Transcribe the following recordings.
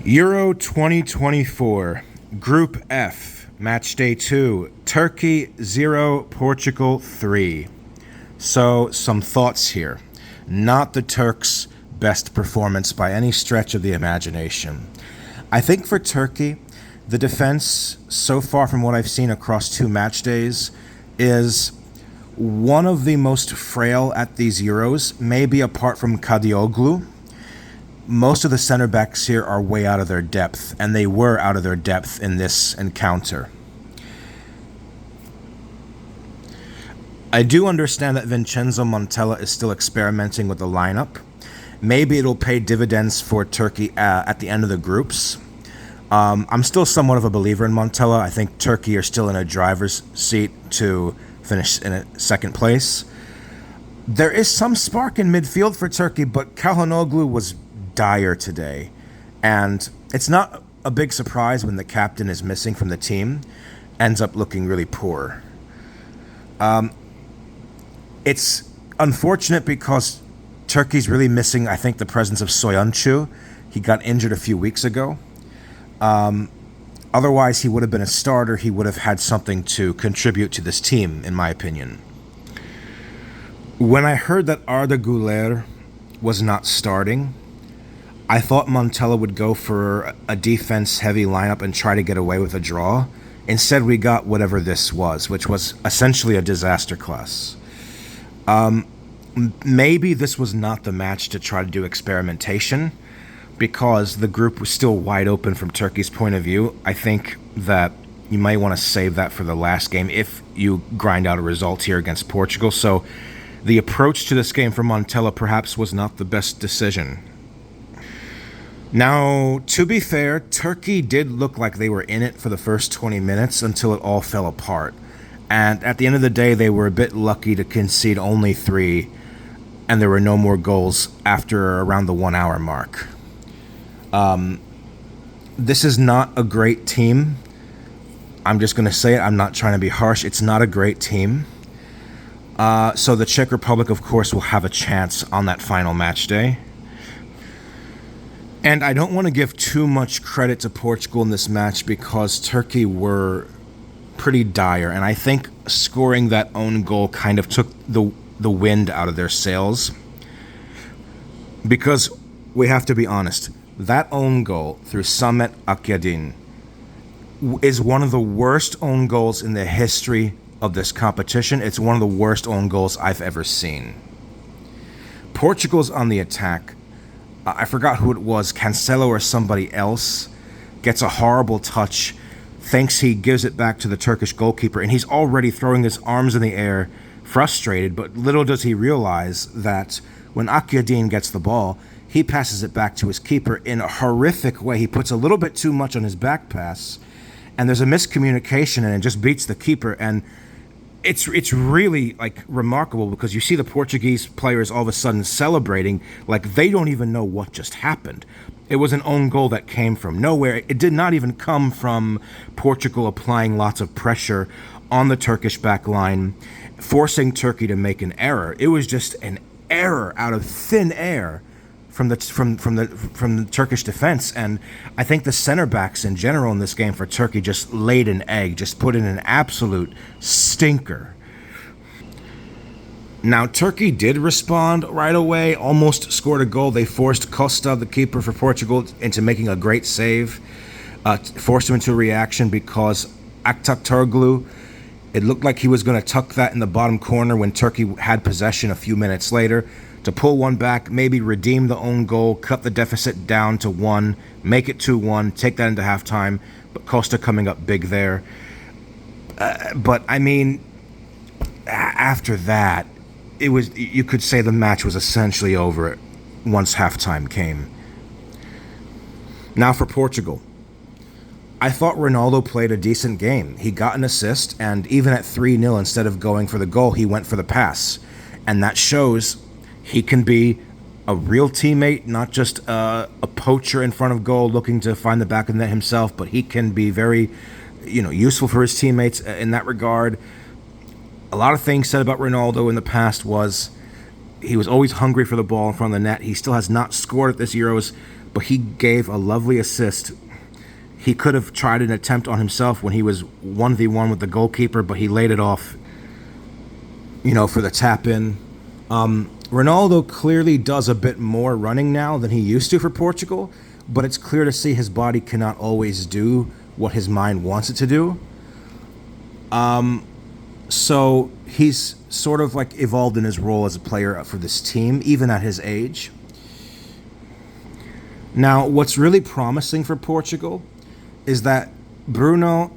Euro 2024, Group F, Match Day 2, Turkey 0, Portugal 3. So, some thoughts here. Not the Turks' best performance by any stretch of the imagination. I think for Turkey, the defense, so far from what I've seen across two match days, is one of the most frail at these Euros, maybe apart from Kadioglu. Most of the center backs here are way out of their depth, and they were out of their depth in this encounter. I do understand that Vincenzo Montella is still experimenting with the lineup. Maybe it'll pay dividends for Turkey at the end of the groups. I'm still somewhat of a believer in Montella. I think Turkey are still in a driver's seat to finish in second place. There is some spark in midfield for Turkey, but Calhanoglu was dire today, and it's not a big surprise when the captain is missing from the team, ends up looking really poor. It's unfortunate because Turkey's really missing, I think, the presence of Soyuncu. He got injured a few weeks ago. Otherwise, he would have been a starter. He would have had something to contribute to this team, in my opinion. When I heard that Arda Güler was not starting, I thought Montella would go for a defense-heavy lineup and try to get away with a draw. Instead, we got whatever this was, which was essentially a disaster class. Maybe this was not the match to try to do experimentation, because the group was still wide open from Turkey's point of view. I think that you might want to save that for the last game if you grind out a result here against Portugal. So the approach to this game for Montella perhaps was not the best decision. Now, to be fair, Turkey did look like they were in it for the first 20 minutes until it all fell apart. And at the end of the day, they were a bit lucky to concede only 3, and there were no more goals after around the 1 hour mark. This is not a great team. I'm just going to say it. I'm not trying to be harsh. It's not a great team. So the Czech Republic, of course, will have a chance on that final match day. And I don't want to give too much credit to Portugal in this match because Turkey were pretty dire. And I think scoring that own goal kind of took the wind out of their sails. Because we have to be honest, that own goal through Samet Akyadin is one of the worst own goals in the history of this competition. It's one of the worst own goals I've ever seen. Portugal's on the attack. I forgot who it was, Cancelo or somebody else, gets a horrible touch, thinks he gives it back to the Turkish goalkeeper, and he's already throwing his arms in the air, frustrated, but little does he realize that when Akyadin gets the ball, he passes it back to his keeper in a horrific way. He puts a little bit too much on his back pass, and there's a miscommunication, and it just beats the keeper, and it's really like remarkable because you see the Portuguese players all of a sudden celebrating like they don't even know what just happened. It was an own goal that came from nowhere. It did not even come from Portugal applying lots of pressure on the Turkish back line, forcing Turkey to make an error. It was just an error out of thin air from the Turkish defense, and I think the center backs in general in this game for Turkey just laid an egg, just put in an absolute stinker. Now, Turkey did respond right away, almost scored a goal. They forced Costa, the keeper for Portugal, into making a great save, forced him into a reaction because Aktakturoglu, it looked like he was going to tuck that in the bottom corner when Turkey had possession a few minutes later, to pull one back, maybe redeem the own goal, cut the deficit down to 1, make it 2-1, take that into halftime, but Costa coming up big there. But, I mean, after that, you could say the match was essentially over once halftime came. Now for Portugal. I thought Ronaldo played a decent game. He got an assist, and even at 3-0, instead of going for the goal, he went for the pass. And that shows he can be a real teammate, not just a poacher in front of goal looking to find the back of the net himself, but he can be very, useful for his teammates in that regard. A lot of things said about Ronaldo in the past was he was always hungry for the ball in front of the net. He still has not scored at this Euros, but he gave a lovely assist. He could have tried an attempt on himself when he was 1v1 with the goalkeeper, but he laid it off, for the tap in. Ronaldo clearly does a bit more running now than he used to for Portugal, but it's clear to see his body cannot always do what his mind wants it to do. So he's sort of like evolved in his role as a player for this team, even at his age. Now, what's really promising for Portugal is that Bruno,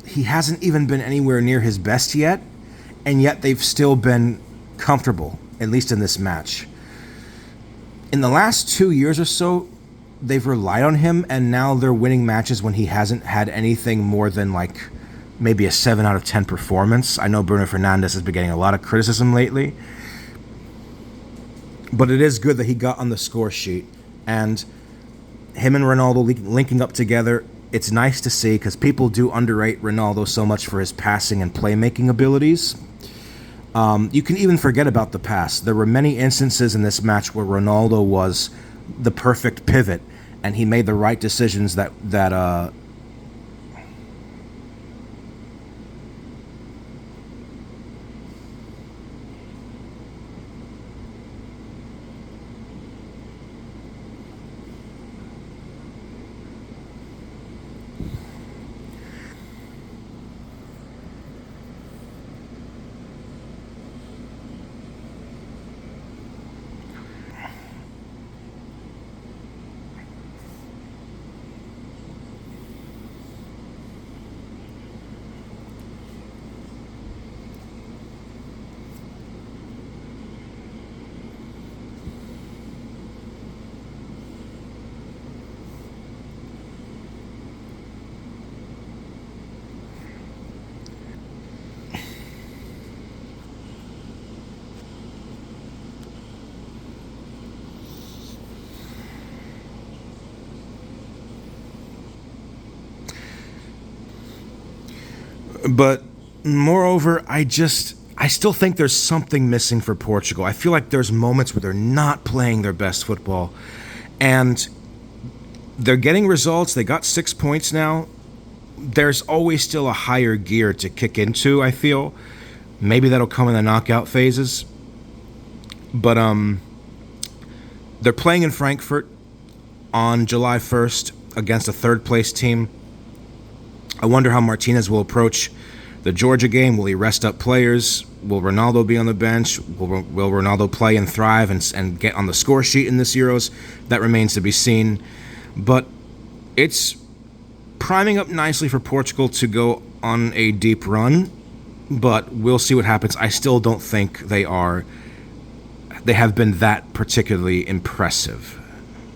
he hasn't even been anywhere near his best yet, and yet they've still been comfortable, at least in this match. In the last 2 years or so, they've relied on him, and now they're winning matches when he hasn't had anything more than like maybe a 7 out of 10 performance. I know Bruno Fernandes has been getting a lot of criticism lately, but it is good that he got on the score sheet, and him and Ronaldo linking up together, it's nice to see, because people do underrate Ronaldo so much for his passing and playmaking abilities. You can even forget about the past. There were many instances in this match where Ronaldo was the perfect pivot, and he made the right decisions that But moreover, I still think there's something missing for Portugal. I feel like there's moments where they're not playing their best football, and they're getting results. They got 6 points now. There's always still a higher gear to kick into, I feel. Maybe that'll come in the knockout phases. But they're playing in Frankfurt on July 1st against a third-place team. I wonder how Martinez will approach the Georgia game. Will he rest up players? Will Ronaldo be on the bench? Will Ronaldo play and thrive and get on the score sheet in this Euros? That remains to be seen. But it's priming up nicely for Portugal to go on a deep run, but we'll see what happens. I still don't think they have been that particularly impressive.